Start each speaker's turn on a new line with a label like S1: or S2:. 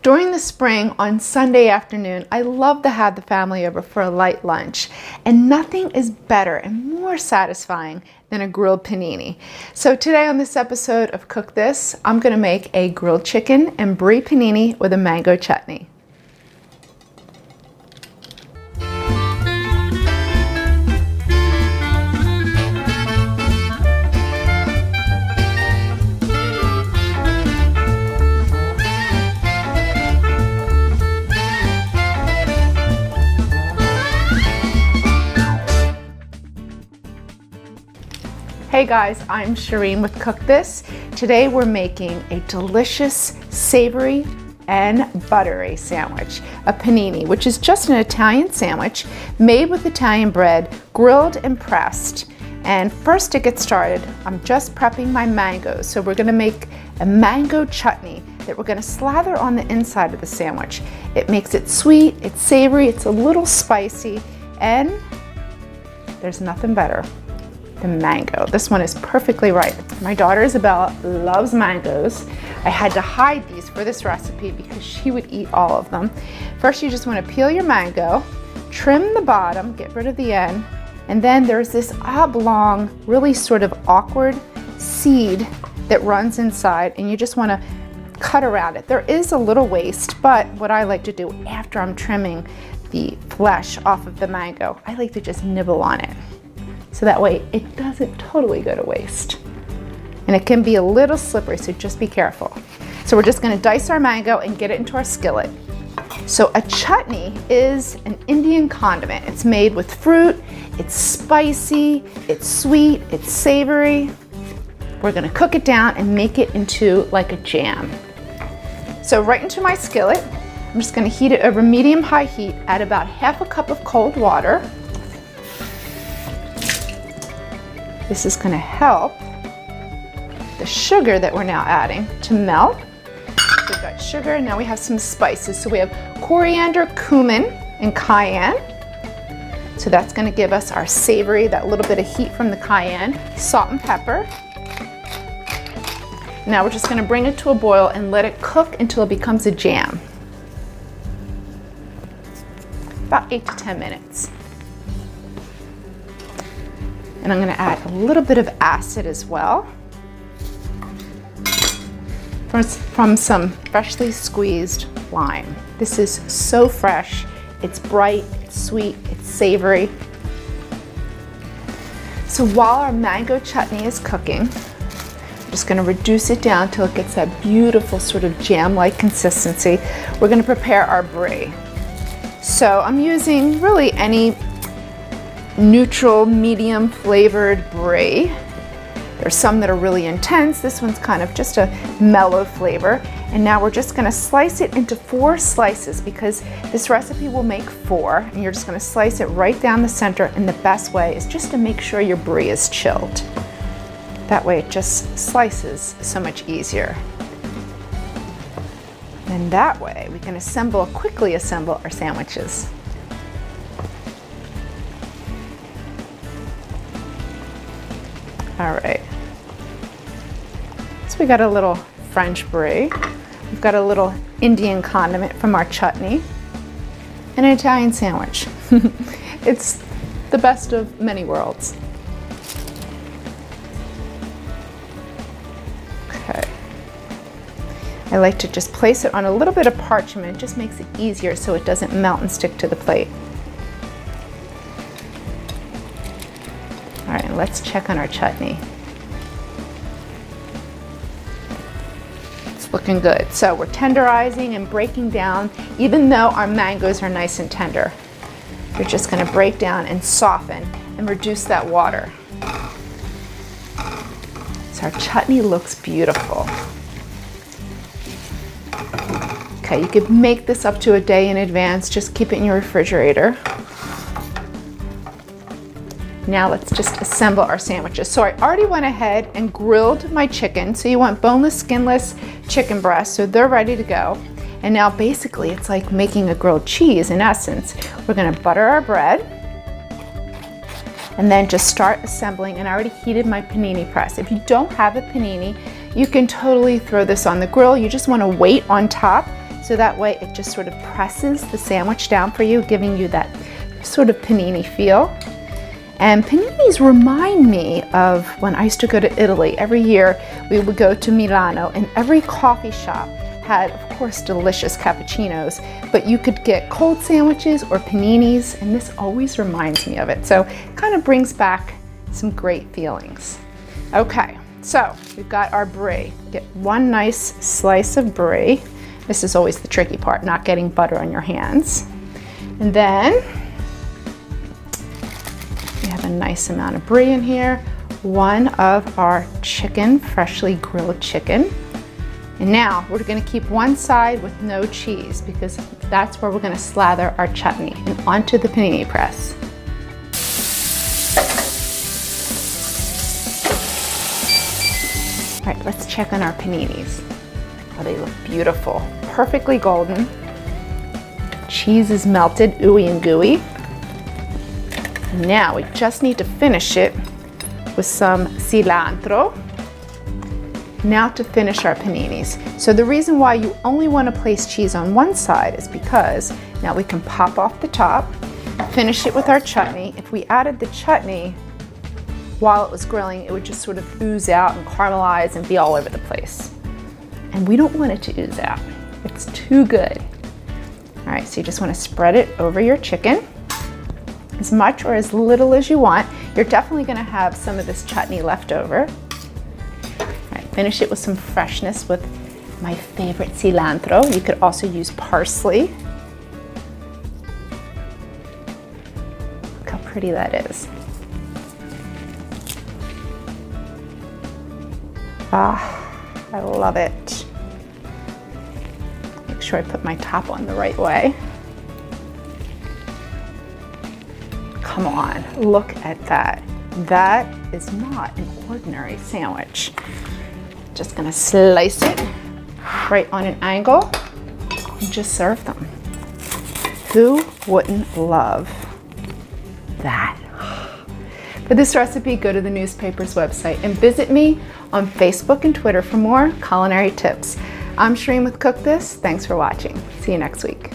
S1: During the spring on Sunday afternoon, I love to have the family over for a light lunch, and nothing is better and more satisfying than a grilled panini. So today on this episode of Cook This, I'm going to make a grilled chicken and brie panini with a mango chutney. Hey guys, I'm Shereen with Cook This. Today we're making a delicious, savory, and buttery sandwich, a panini, which is just an Italian sandwich made with Italian bread, grilled and pressed. And first to get started, I'm just prepping my mangoes. So we're gonna make a mango chutney that we're gonna slather on the inside of the sandwich. It makes it sweet, it's savory, it's a little spicy, and there's nothing better. The mango. This one is perfectly right. My daughter Isabella loves mangoes. I had to hide these for this recipe because she would eat all of them. First, you just want to peel your mango, trim the bottom, get rid of the end, and then there's this oblong, really sort of awkward seed that runs inside, and you just want to cut around it. There is a little waste, but what I like to do after I'm trimming the flesh off of the mango, I like to just nibble on it. So that way it doesn't totally go to waste. And it can be a little slippery, so just be careful. So we're just gonna dice our mango and get it into our skillet. So a chutney is an Indian condiment. It's made with fruit, it's spicy, it's sweet, it's savory. We're gonna cook it down and make it into like a jam. So right into my skillet, I'm just gonna heat it over medium-high heat, add about half a cup of cold water. This is going to help the sugar that we're now adding to melt. So we've got sugar, and now we have some spices. So we have coriander, cumin, and cayenne. So that's going to give us our savory, that little bit of heat from the cayenne. Salt and pepper. Now we're just going to bring it to a boil and let it cook until it becomes a jam. About 8 to 10 minutes. And I'm going to add a little bit of acid as well from some freshly squeezed lime. This is so fresh. It's bright, it's sweet, it's savory. So while our mango chutney is cooking, I'm just going to reduce it down till it gets that beautiful sort of jam-like consistency. We're going to prepare our brie. So I'm using really any neutral, medium flavored brie. There's some that are really intense. This one's kind of just a mellow flavor. And now we're just gonna slice it into 4 slices because this recipe will make 4, and you're just gonna slice it right down the center, and the best way is just to make sure your brie is chilled. That way it just slices so much easier. And that way we can quickly assemble our sandwiches. All right, so we got a little French brie, we've got a little Indian condiment from our chutney, and an Italian sandwich. It's the best of many worlds. Okay, I like to just place it on a little bit of parchment. It just makes it easier so it doesn't melt and stick to the plate. All right, let's check on our chutney. It's looking good. So we're tenderizing and breaking down, even though our mangoes are nice and tender. We're just gonna break down and soften and reduce that water. So our chutney looks beautiful. Okay, you could make this up to a day in advance. Just keep it in your refrigerator. Now let's just assemble our sandwiches. So I already went ahead and grilled my chicken. So you want boneless, skinless chicken breasts, so they're ready to go. And now basically it's like making a grilled cheese in essence. We're gonna butter our bread and then just start assembling. And I already heated my panini press. If you don't have a panini, you can totally throw this on the grill. You just wanna wait on top So that way it just sort of presses the sandwich down for you, giving you that sort of panini feel. And paninis remind me of when I used to go to Italy. Every year we would go to Milano, and every coffee shop had, of course, delicious cappuccinos, but you could get cold sandwiches or paninis, and this always reminds me of it. So it kind of brings back some great feelings. Okay, so we've got our brie. Get one nice slice of brie. This is always the tricky part, not getting butter on your hands. And then we have a nice amount of brie in here. One of our chicken, freshly grilled chicken. And now we're gonna keep one side with no cheese because that's where we're gonna slather our chutney and onto the panini press. All right, let's check on our paninis. Oh, they look beautiful, perfectly golden. Cheese is melted, ooey and gooey. And now we just need to finish it with some cilantro. Now to finish our paninis. So the reason why you only want to place cheese on one side is because now we can pop off the top, finish it with our chutney. If we added the chutney while it was grilling, it would just sort of ooze out and caramelize and be all over the place. And we don't want it to ooze out. It's too good. All right, so you just want to spread it over your chicken, as much or as little as you want. You're definitely going to have some of this chutney left over. All right, finish it with some freshness with my favorite cilantro. You could also use parsley. Look how pretty that is. Ah, I love it. Make sure I put my top on the right way. Come on, look at that. That is not an ordinary sandwich. Just gonna slice it right on an angle and just serve them. Who wouldn't love that? For this recipe, go to the newspaper's website and visit me on Facebook and Twitter for more culinary tips. I'm Shereen with Cook This. Thanks for watching. See you next week.